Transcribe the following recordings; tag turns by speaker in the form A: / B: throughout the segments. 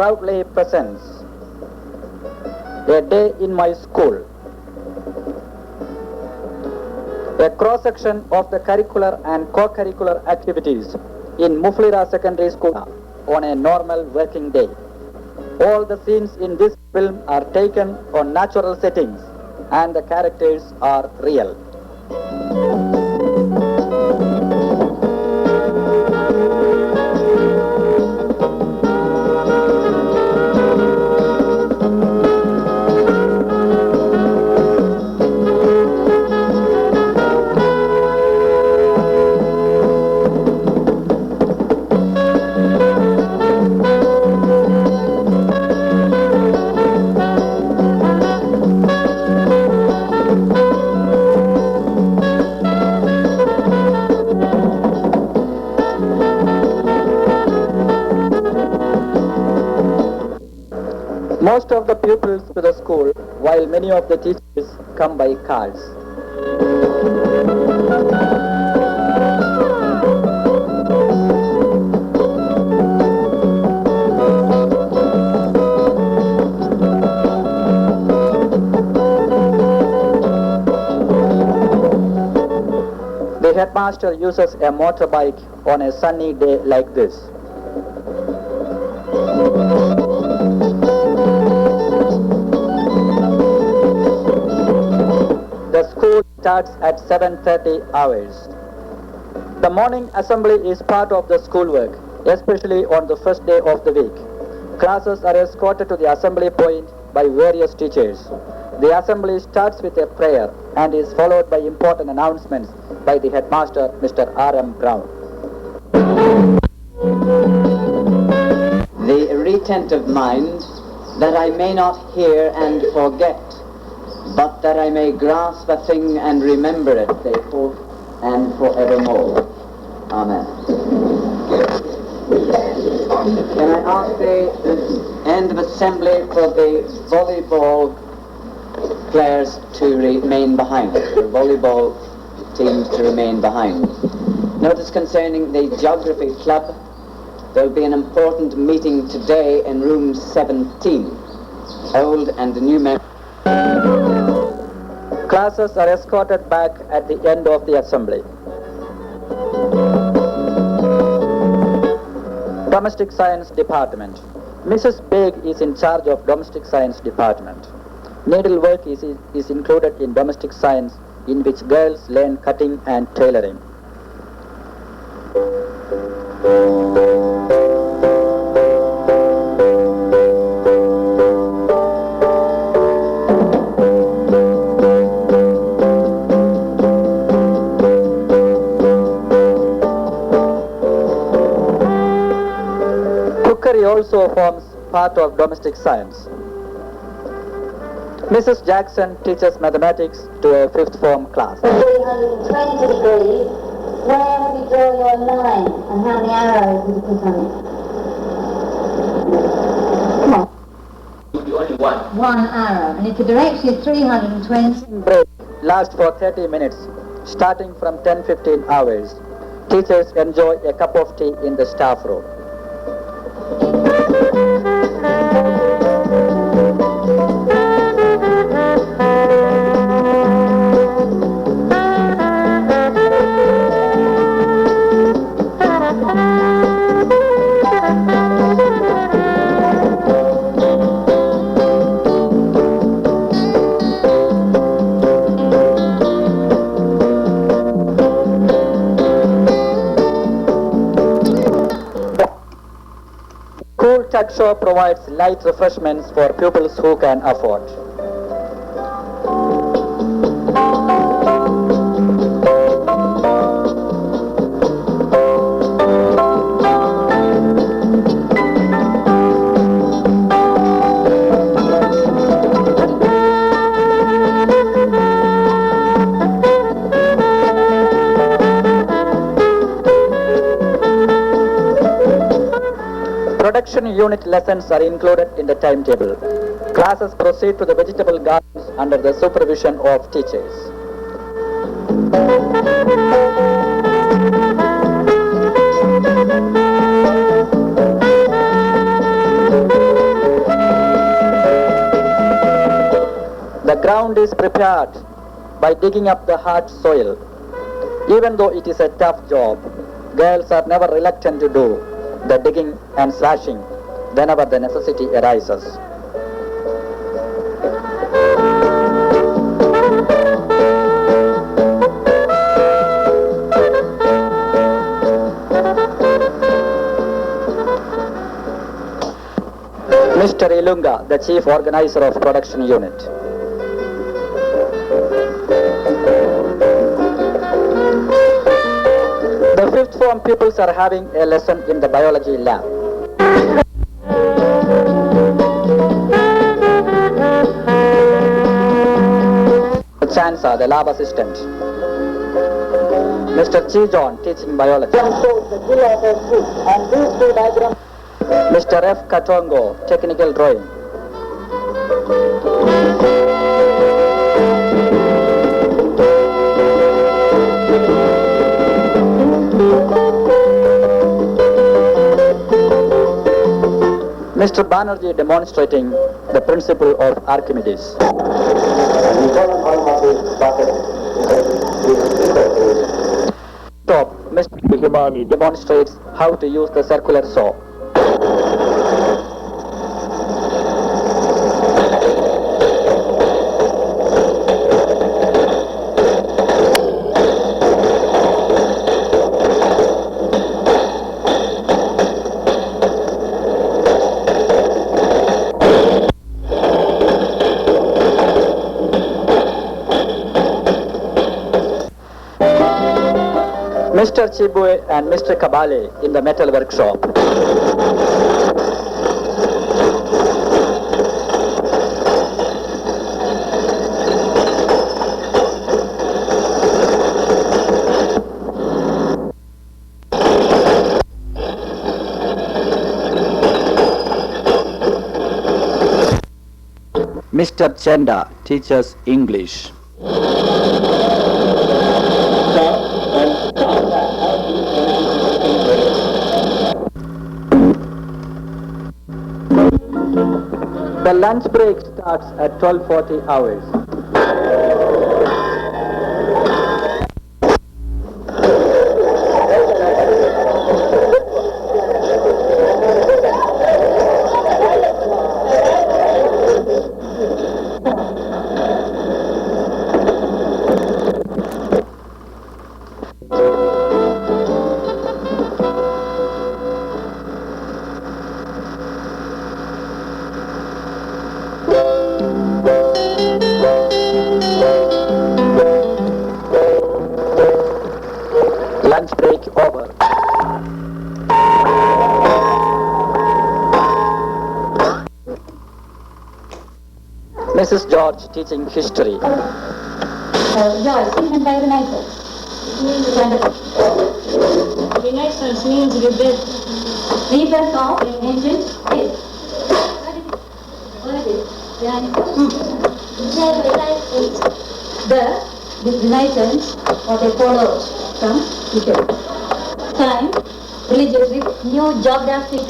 A: proudly presents A Day in My School, a cross-section of the curricular and co-curricular activities in Muflira Secondary School on a normal working day. All the scenes in this film are taken on natural settings and the characters are real. Most of the pupils to the school, while many of the teachers come by cars. The headmaster uses a motorbike on a sunny day like this. The school starts at 7:30 hours. The morning assembly is part of the schoolwork, especially on the first day of the week. Classes are escorted to the assembly point by various teachers. The assembly starts with a prayer and is followed by important announcements by the headmaster, Mr. R.M. Brown.
B: The retentive mind, that I may not hear and forget, but that I may grasp a thing and remember it, therefore, and forevermore. Amen. Can I ask the end of assembly for the volleyball players to remain behind, the volleyball teams to remain behind. Notice concerning the geography club, there will be an important meeting today in room 17. Old and new members.
A: Classes are escorted back at the end of the assembly. Domestic Science Department. Mrs. Begg is in charge of Domestic Science Department. Needlework is included in domestic science, in which girls learn cutting and tailoring. Cookery also forms part of domestic science. Mrs. Jackson teaches mathematics to a 5th form class.
C: 320 degrees, where would you draw your line and how many arrows would you put on it? Come on.
D: Only one.
C: One arrow. And if the direction is 320...
A: Break lasts for 30 minutes, starting from 10:15 hours. Teachers enjoy a cup of tea in the staff room. Tuck Show provides light refreshments for pupils who can afford. Production unit lessons are included in the timetable. Classes proceed to the vegetable gardens under the supervision of teachers. ground is prepared by digging up the hard soil. Even though it is a tough job, girls are never reluctant to do the digging and slashing whenever the necessity arises. Mr. Ilunga, the chief organizer of production unit. The fifth form pupils are having a lesson in the biology lab. Chansa, the lab assistant. Mr. Chi John, teaching biology. Mr. F. Katongo, technical drawing. Mr. Banerjee demonstrating the principle of Archimedes. Top, Mr. Himani demonstrates how to use the circular saw. Mr. Chibue and Mr. Kabale in the metal workshop. Mr. Chenda teaches English. The lunch break starts at 12:40 hours. Lunch break over. Mrs. George teaching history.
C: George, even by the natives.
D: Renaissance means rebirth.
C: Rebirth of ancient days. What is it? The Renaissance, what they followed from Italy. Time, religious with new geographic.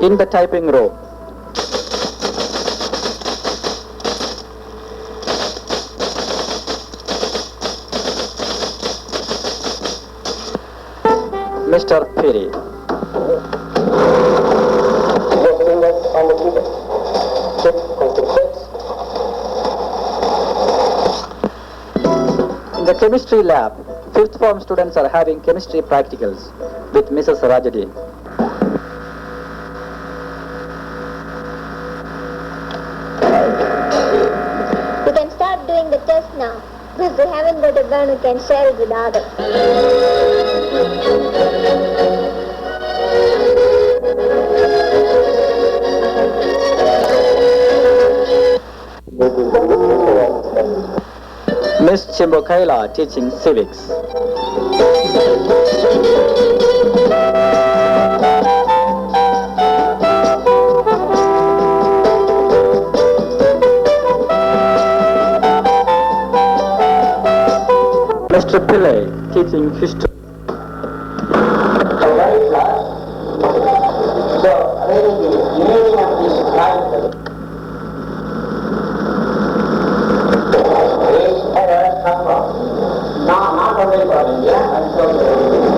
A: In the typing room. Mr. Piri. In the chemistry lab, fifth form students are having chemistry practicals with Mrs. Rajadin.
E: We can start doing the test now. Because we haven't got a gun, we can share it with others.
A: Miss Chimbokaila teaching civics. Mr. Pillay, teaching history.
B: Very flat. So, really the meaning of this title is error come from. Not only for India, and so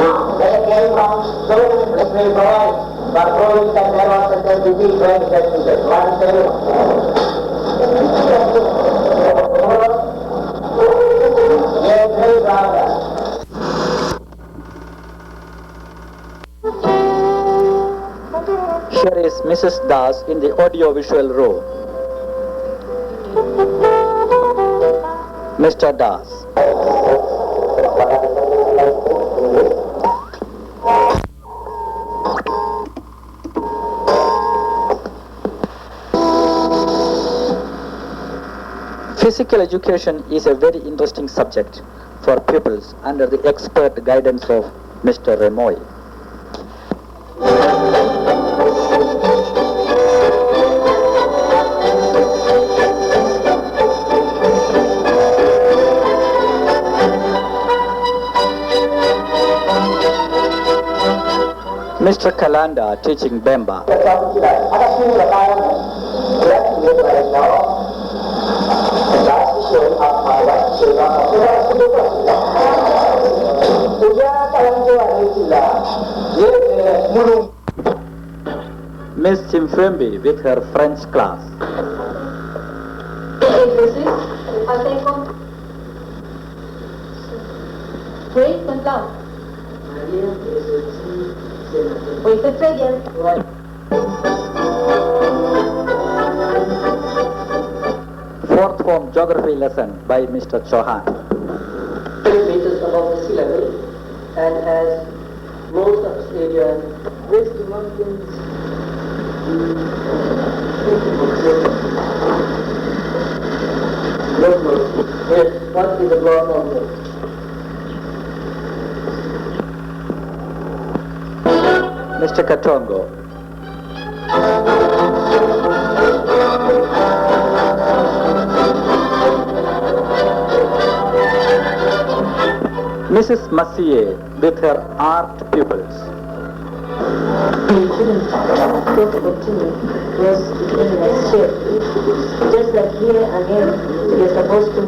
B: now they came from so many places provide, but proving that there was a disease when it gets to this. One thing.
A: Here is Mrs. Das in the audio-visual row. Mr. Das. Physical education is a very interesting subject for pupils under the expert guidance of Mr. Remoy. Mr. Kalanda teaching Bemba. Miss Simfembi with her French class.
C: Oui, c'est là. Oui, c'est très bien.
A: Fourth form geography lesson by Mr. Chauhan.
F: Meters above the sea level, and as most of this area West mountains. Yes, what is the block mountain?
A: Mr. Katongo. Mrs. Massier with her art pupils.
C: We couldn't go to continue because it became a shape. Just like here again, you're supposed to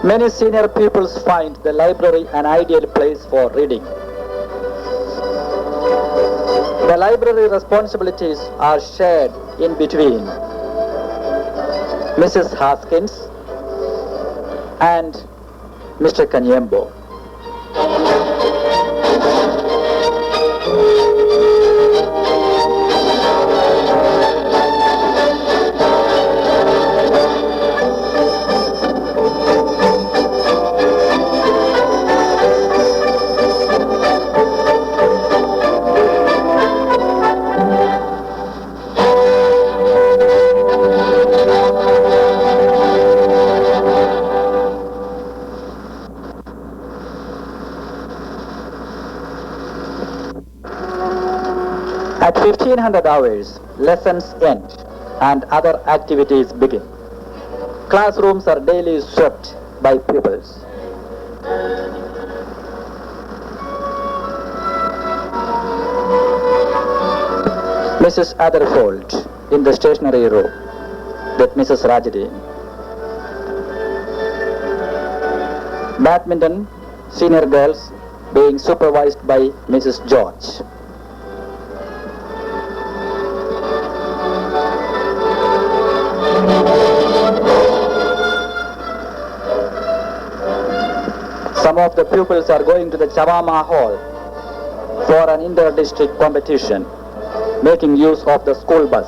A: Many senior pupils find the library an ideal place for reading. The library responsibilities are shared in between Mrs. Haskins and Mr. Kanyembo. At 1500 hours, lessons end and other activities begin. Classrooms are daily swept by pupils. Mrs. Atherfold in the stationery row with Mrs. Rajadeen. Badminton, senior girls being supervised by Mrs. George. Some of the pupils are going to the Chavama Hall for an inter-district competition, making use of the school bus.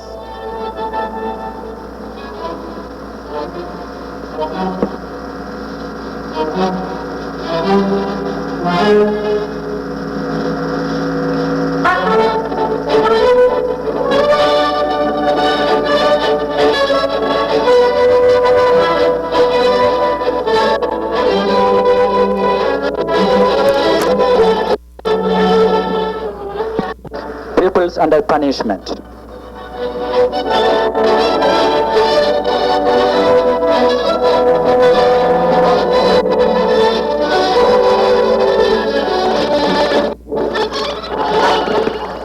A: pupils under punishment.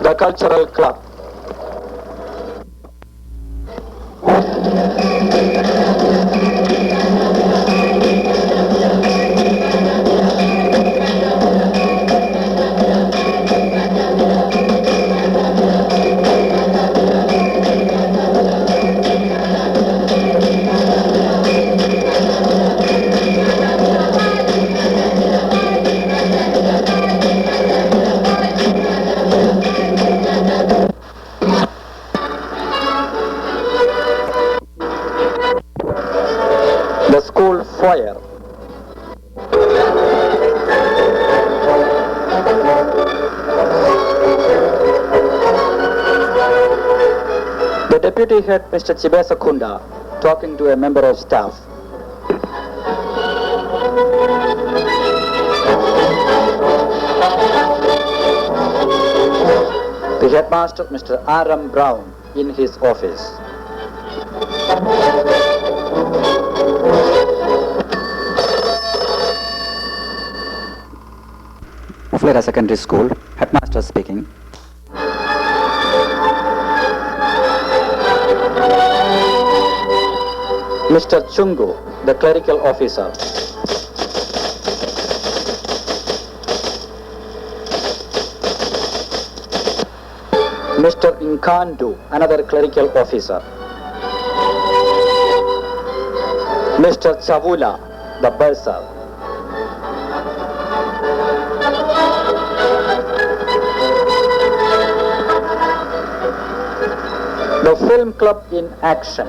A: The Cultural Club. The school foyer. The deputy head, Mr. Chibesa Kunda, talking to a member of staff. The headmaster, Mr. R.M. Brown, in his office. Zambian Secondary School, headmaster speaking. Mr. Chungu, the clerical officer. Mr. Nkandu, another clerical officer. Mr. Chavula, the bursar. The film club in action.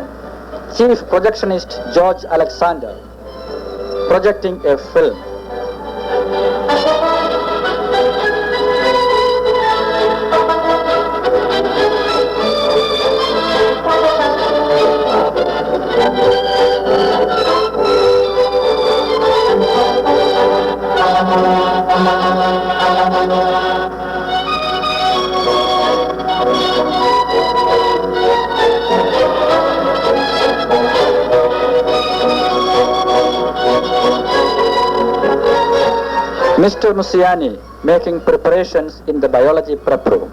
A: Chief projectionist George Alexander, projecting a film. Mr. Musiani making preparations in the biology prep room.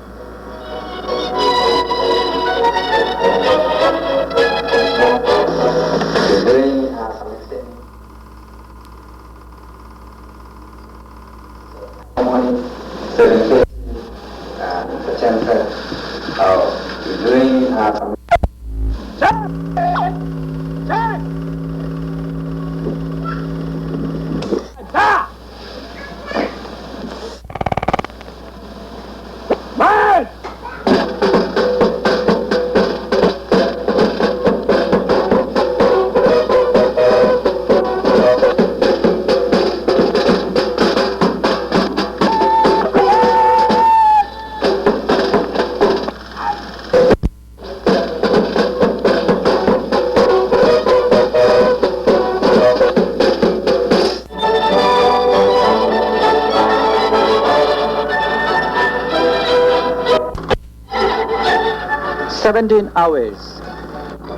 A: Hours.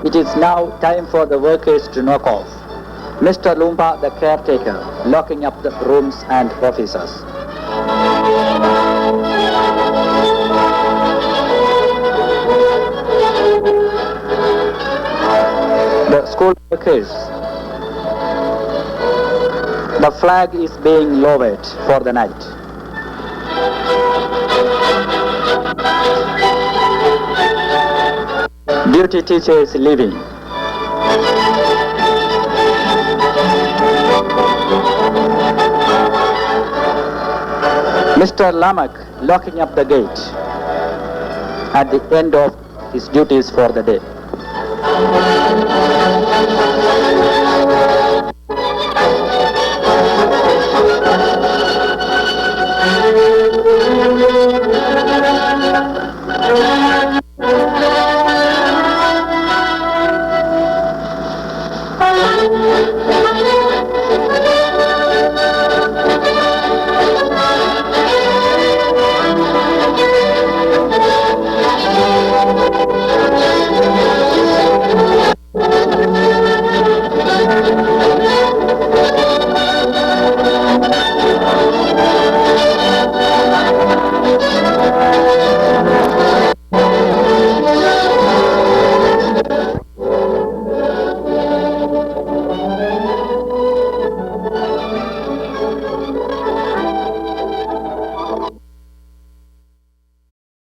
A: It is now time for the workers to knock off. Mr. Lumba, the caretaker, locking up the rooms and offices. The school workers. The flag is being lowered for the night. Duty teachers leaving. Mr. Lamak locking up the gate at the end of his duties for the day.